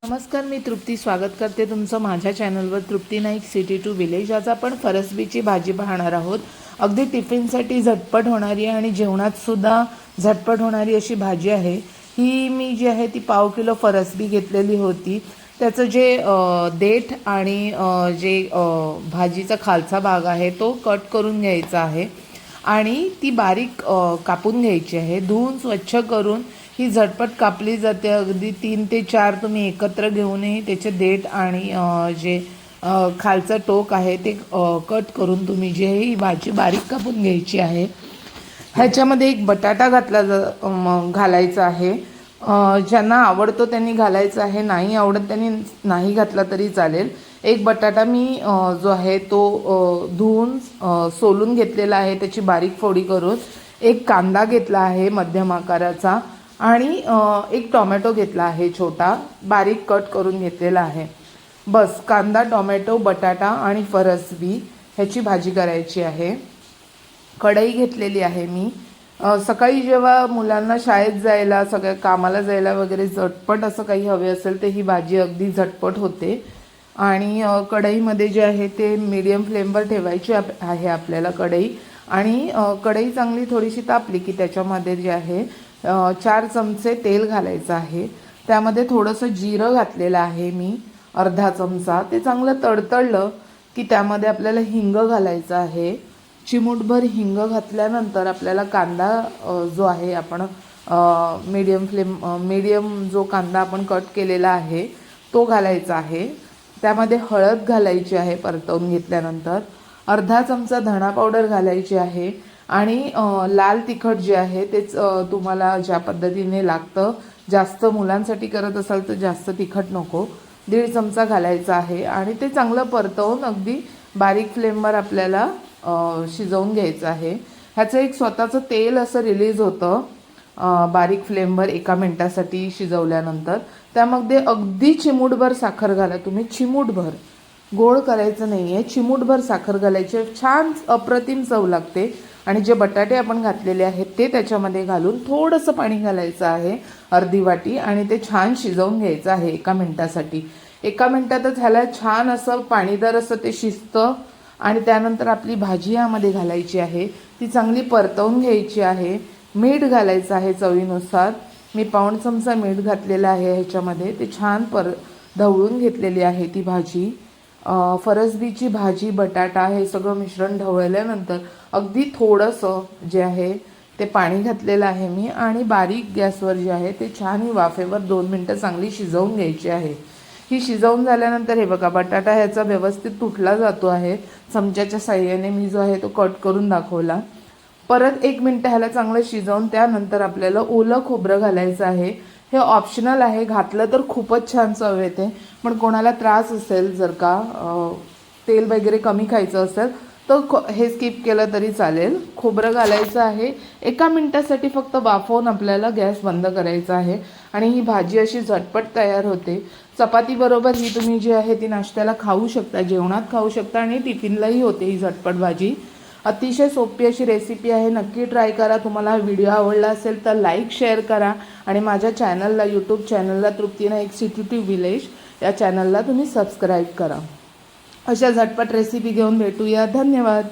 नमस्कार, मी तृप्ती स्वागत करते तुमचं माझ्या चॅनलवर. तृप्ती नाईक सिटी टू विलेज. आज आपण फरसबीची भाजी पाहणार आहोत. अगदी टिफिनसाठी झटपट होणारी आणि जेवणातसुद्धा झटपट होणारी अशी भाजी आहे ही. मी जी आहे ती पाव किलो फरसबी घेतलेली होती. त्याचं जे देठ आणि जे भाजीचा खालचा भाग आहे तो कट करून घ्यायचा आहे आणि ती बारीक कापून घ्यायची आहे. धुवून स्वच्छ करून ही झटपट कापली जाते. अगदी 3 ते 4 तुम्ही एकत्र घेऊनही त्याचे देठ आणि जे खालचं टोक आहे ते कट करून तुम्ही जे ही भाजी बारीक कापून घ्यायची आहे. ह्याच्यामध्ये एक बटाटा घालायचा आहे. ज्यांना आवडतो त्यांनी घालायचा आहे, नाही आवडत त्यांनी नाही घातला तरी चालेल. एक बटाटा मी जो आहे तो धुवून सोलून घेतलेला आहे, त्याची बारीक फोडी करून. एक कांदा घेतला आहे मध्यम आकाराचा आणि एक टोमॅटो घेतला आहे छोटा, बारीक कट करून घेतलेला आहे. बस कांदा, टोमॅटो, बटाटा आणि फरसबी ह्याची भाजी करायची आहे. कढई घेतलेली आहे मी. सकाळी जेव्हा मुलांना शाळेत जायला, सगळ्या कामाला जायला वगैरे झटपट असं काही हवे असेल तर ही भाजी अगदी झटपट होते. आणि कढईमध्ये जे आहे ते मीडियम फ्लेमवर ठेवायची आहे आपल्याला कढई. आणि कढई चांगली थोडीशी तापली की त्याच्यामध्ये जे आहे 4 चमचे तेल घालायचं आहे. त्यामध्ये थोडंसं जिरं घातलेलं आहे मी, अर्धा चमचा. ते चांगलं तडतडलं की त्यामध्ये आपल्याला हिंग घालायचं आहे. चिमूटभर हिंग घातल्यानंतर आपल्याला कांदा जो आहे आपण मीडियम जो कांदा आपण कट केलेला आहे तो घालायचा आहे. त्यामध्ये हळद घालायची आहे परतवून घेतल्यानंतर. अर्धा चमचा धणा पावडर घालायची आहे. आणि लाल तिखट जे आहे तेच तुम्हाला ज्या पद्धतीने लागतं, जास्त मुलांसाठी करत असाल तर जास्त तिखट नको, 1.5 चमचा घालायचा आहे. आणि ते चांगलं परतवून अगदी बारीक फ्लेमवर आपल्याला शिजवून घ्यायचं आहे. ह्याचं एक स्वतःचं तेल असं रिलीज होतं बारीक फ्लेमवर 1 मिनटासाठी शिजवल्यानंतर. त्यामध्ये अगदी चिमूटभर साखर घाला तुम्ही, चिमूटभर, गोड करायचं नाही आहे, चिमूटभर साखर घालायची. छान अप्रतिम चव लागते. आणि जे बटाटे आपण घातलेले आहेत ते त्याच्यामध्ये घालून थोडंसं पाणी घालायचं आहे, अर्धी वाटी. आणि ते छान शिजवून घ्यायचं आहे 1 मिनटासाठी. 1 मिनटातच ह्याला छान असं पाणीदार असं ते शिजतं. आणि त्यानंतर आपली भाजी यामध्ये घालायची आहे, ती चांगली परतवून घ्यायची आहे. मीठ घालायचं आहे चवीनुसार. मी 1 चमचा मीठ घातलेलं आहे ह्याच्यामध्ये. ते छान ढवळून घेतलेली आहे ती भाजी. फरसबीची भाजी, बटाटा हे सगळं मिश्रण ढवळल्यानंतर अगदी थोडंसं जे आहे ते पाणी घातलेलं आहे मी. आणि बारीक गॅसवर जे आहे ते छान ही वाफेवर 2 मिनटं चांगली शिजवून घ्यायची आहे. ही शिजवून झाल्यानंतर हे बघा बटाटा ह्याचा व्यवस्थित तुटला जातो आहे. चमच्याच्या साह्याने मी जो आहे तो कट करून दाखवला. परत 1 मिनटं ह्याला चांगलं शिजवून त्यानंतर आपल्याला ओलं खोबरं घालायचं आहे. हे ऑप्शनल आहे, घातलं तर खूपच छान चव येते. पण कोणाला त्रास असेल, जर का तेल वगैरे कमी खायचं असेल तर हे स्किप केलं तरी चालेल. खोबरं घालायचं आहे. 1 मिनटासाठी फक्त वाफवून आपल्याला गॅस बंद करायचा आहे. आणि ही भाजी अशी झटपट तयार होते. चपातीबरोबर ही तुम्ही जी आहे ती नाश्त्याला खाऊ शकता, जेवणात खाऊ शकता आणि टिफिनलाही होते ही झटपट भाजी. अतिशय सोपी अशी रेसिपी आहे, नक्की ट्राय करा. तुम्हाला हा व्हिडिओ आवडला असेल तर लाईक, शेअर करा. आणि माझ्या चॅनलला, यूट्यूब चॅनलला तृप्ती नाईक सिटी टू विलेज या चॅनलला तुम्ही सबस्क्राईब करा. अशा झटपट रेसिपी घेऊन भेटूया. धन्यवाद.